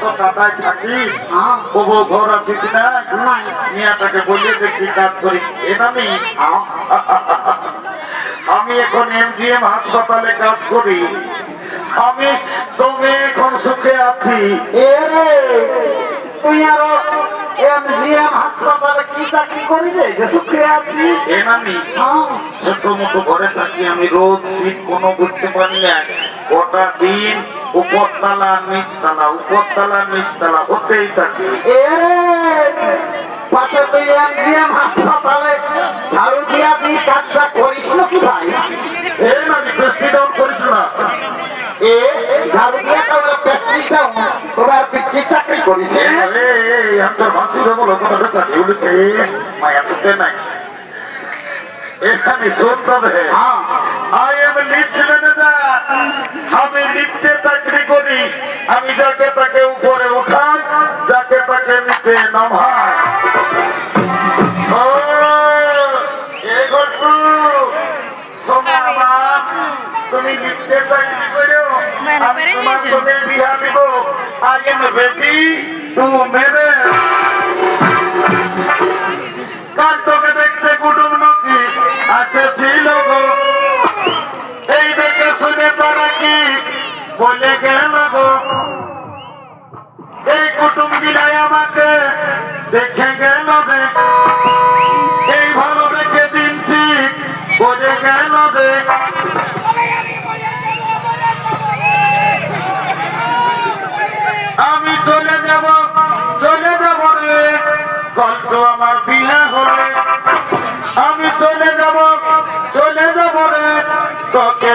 তো কাটায় থাকি তবু ঘর আছিস না মিয়াটাকে বলিয়ে দেখি কাজ করি আমি আমি এখন এমজিএম হাসপাতালে কাজ করি আমি তুমি এখন সুখে আছি তুই আরো এমজিএম হাসপাতালে কি চাকরি করিবে যে সুখে আছিস? আমি ছোট মতো ঘরে থাকি আমি রোজ শীত কোনো বুঝতে পারি না গোটা দিন উপরতলা নিচতলা হতেই থাকি পাশে তুই এমজিএম হাসপাতালে ঝাড়ু দিয়া দিয়ে কাজটা করিস নাকি ভাই? আমি বৃষ্টি ডাউন করিস না ঝাড়ু দিয়া তাহলে প্যাস্ট্রি দাও তোমার কি চাকরি করিস? তোর ভাষি বলো তোমাদের চাকরি উঠে মায়া তুলতে নাই এখানে শুনতে হবে আমি লিফট ম্যানেজার আমি লিফটে চাকরি করি আমি যাকে তাকে উপরে উঠাই যাকে তাকে নিচে নামাই তুমি লিফটে চাকরি করো আমি তোমার সঙ্গে বিয়া দিব I am ready to marriage কাল তোকে দেখতে কুটুম নাকি আছে ছিল গো এই দেখে শুনে তারা কি বলে গেল গো এই কুটুম গিলাই আমাকে দেখে গেল রে এই ভালো দেখে দিন ঠিক বলে গেল রে আমি চলে যাব রে গল্প আমার বিয়ে হলে আমি চলে যাব রে তোকে